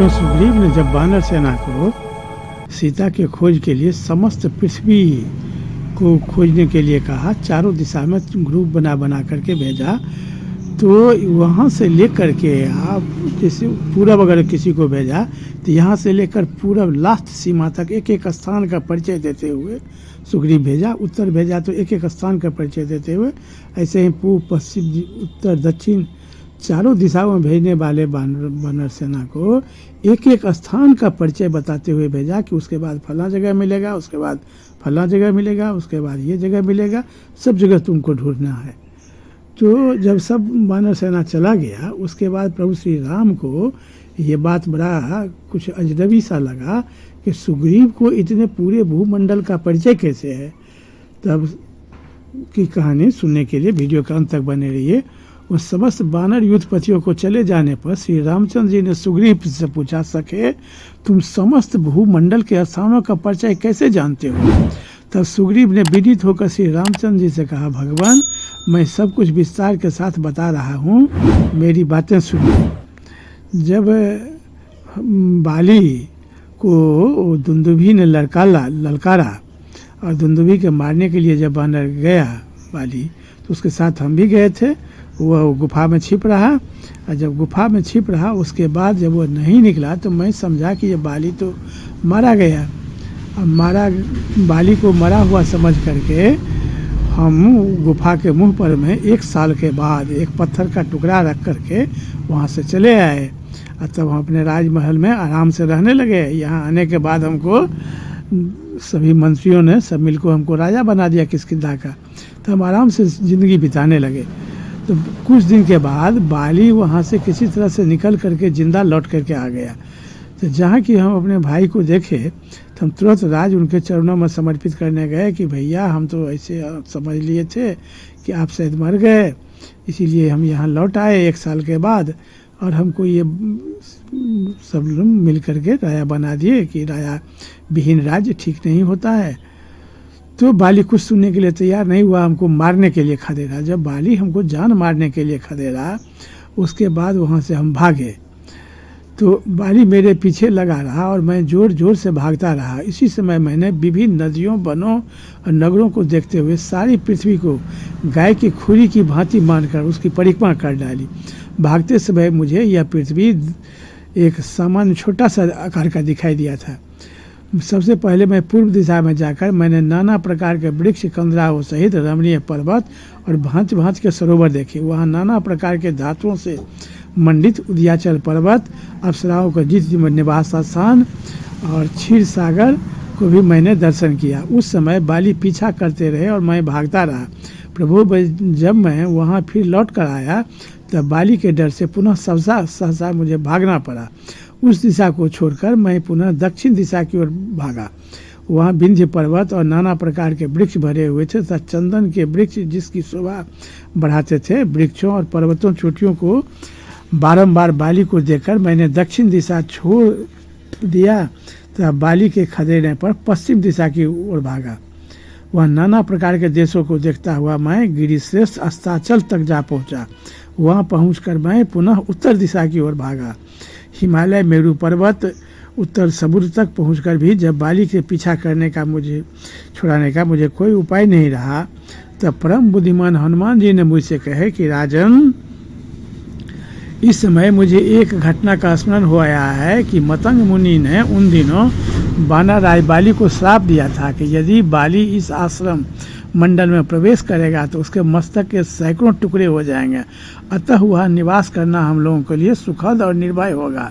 तो सुग्रीव ने जब वानर सेना को सीता के खोज के लिए समस्त पृथ्वी को खोजने के लिए कहा, चारों दिशा में ग्रुप बना बना करके भेजा, तो वहाँ से लेकर के आप जैसे पूरब अगर किसी को भेजा तो यहाँ से लेकर पूरब लास्ट सीमा तक एक एक स्थान का परिचय देते हुए सुग्रीव भेजा। उत्तर भेजा तो एक एक स्थान का परिचय देते हुए, ऐसे ही पूर्व पश्चिम उत्तर दक्षिण चारों दिशाओं में भेजने वाले वानर सेना को एक एक स्थान का परिचय बताते हुए भेजा कि उसके बाद फला जगह मिलेगा, उसके बाद फला जगह मिलेगा, उसके बाद ये जगह मिलेगा, सब जगह तुमको ढूंढना है। तो जब सब वानर सेना चला गया, उसके बाद प्रभु श्री राम को ये बात बड़ा कुछ अजनबी सा लगा कि सुग्रीव को इतने पूरे भूमंडल का परिचय कैसे है। तब की कहानी सुनने के लिए वीडियो के अंत तक बने रहिए। उस समस्त वानर युद्धपतियों को चले जाने पर श्री रामचंद्र जी ने सुग्रीव से पूछा, सखे तुम समस्त भूमंडल के स्थानों का परिचय कैसे जानते हो। तब सुग्रीव ने विदित होकर श्री रामचंद्र जी से कहा, भगवान मैं सब कुछ विस्तार के साथ बता रहा हूँ, मेरी बातें सुनिए। जब बाली को दुंदुभी ने ललकारा और दुंदुभी के मारने के लिए जब वानर गया बाली, तो उसके साथ हम भी गए थे। वह गुफा में छिप रहा, और जब गुफा में छिप रहा उसके बाद जब वो नहीं निकला तो मैं समझा कि ये बाली तो मारा गया। अब बाली को मरा हुआ समझ करके हम गुफा के मुंह पर में 1 साल के बाद एक पत्थर का टुकड़ा रख करके वहाँ से चले आए, और तब हम अपने राजमहल में आराम से रहने लगे। यहाँ आने के बाद हमको सभी मंत्रियों ने सब मिलकर हमको राजा बना दिया किष्किंधा का, तो हम आराम से ज़िंदगी बिताने लगे। तो कुछ दिन के बाद बाली वहाँ से किसी तरह से निकल करके जिंदा लौट करके आ गया। तो जहाँ कि हम अपने भाई को देखे तो हम तुरंत राज उनके चरणों में समर्पित करने गए कि भैया हम तो ऐसे समझ लिए थे कि आप शायद मर गए, इसीलिए हम यहाँ लौट आए 1 साल के बाद, और हमको ये सब लोग मिल करके राजा बना दिए कि राजा विहीन राज्य ठीक नहीं होता है। तो बाली कुछ सुनने के लिए तैयार नहीं हुआ, हमको मारने के लिए खदेड़ा। जब बाली हमको जान मारने के लिए खदेड़ा, उसके बाद वहाँ से हम भागे। तो बाली मेरे पीछे लगा रहा और मैं जोर जोर से भागता रहा। इसी समय मैंने विभिन्न नदियों, वनों और नगरों को देखते हुए सारी पृथ्वी को गाय की खुरी की भांति मानकर उसकी परिक्रमा कर डाली। भागते समय मुझे यह पृथ्वी एक सामान्य छोटा सा आकार का दिखाई दिया था। सबसे पहले मैं पूर्व दिशा में जाकर मैंने नाना प्रकार के वृक्ष, कंदराओं सहित रमणीय पर्वत और भांति भांति के सरोवर देखे। वहाँ नाना प्रकार के धातुओं से मंडित उदयाचल पर्वत, अप्सराओं का जित निवास स्थान और क्षीर सागर को भी मैंने दर्शन किया। उस समय बाली पीछा करते रहे और मैं भागता रहा। प्रभु जब मैं वहाँ फिर लौट कर आया तब बाली के डर से पुनः सहसा मुझे भागना पड़ा। उस दिशा को छोड़कर मैं पुनः दक्षिण दिशा की ओर भागा। वहाँ विंध्य पर्वत और नाना प्रकार के वृक्ष भरे हुए थे तथा चंदन के वृक्ष जिसकी शोभा बढ़ाते थे। वृक्षों और पर्वतों चोटियों को बारंबार बाली को देखकर मैंने दक्षिण दिशा छोड़ दिया तथा बाली के खदेड़ने पर पश्चिम दिशा की ओर भागा। वह नाना प्रकार के देशों को देखता हुआ मैं गिरिश्रेष्ठ अस्ताचल तक जा पहुंचा। वहां पहुंचकर मैं पुनः उत्तर दिशा की ओर भागा। हिमालय, मेरू पर्वत, उत्तर समुद्र तक पहुंचकर भी जब बाली के पीछा छुड़ाने का मुझे कोई उपाय नहीं रहा, तब परम बुद्धिमान हनुमान जी ने मुझसे कहे कि राजन, इस समय मुझे एक घटना का स्मरण हो आया है कि मतंग मुनि ने उन दिनों वानर राज बाली को श्राप दिया था कि यदि बाली इस आश्रम मंडल में प्रवेश करेगा तो उसके मस्तक के सैकड़ों टुकड़े हो जाएंगे। अतः वह निवास करना हम लोगों के लिए सुखद और निर्भय होगा।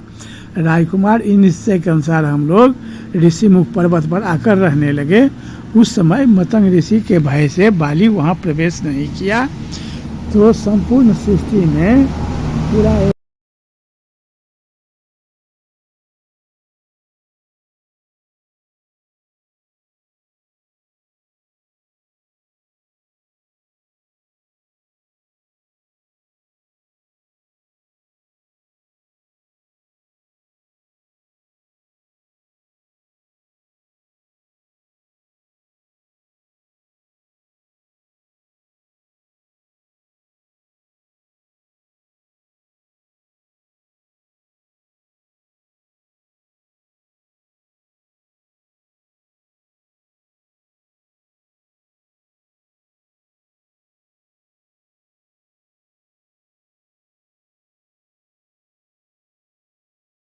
राजकुमार, इन निश्चय के अनुसार हम लोग ऋषिमुख पर्वत पर आकर रहने लगे। उस समय मतंग ऋषि के भय से बाली वहाँ प्रवेश नहीं किया। तो संपूर्ण सृष्टि में पूरा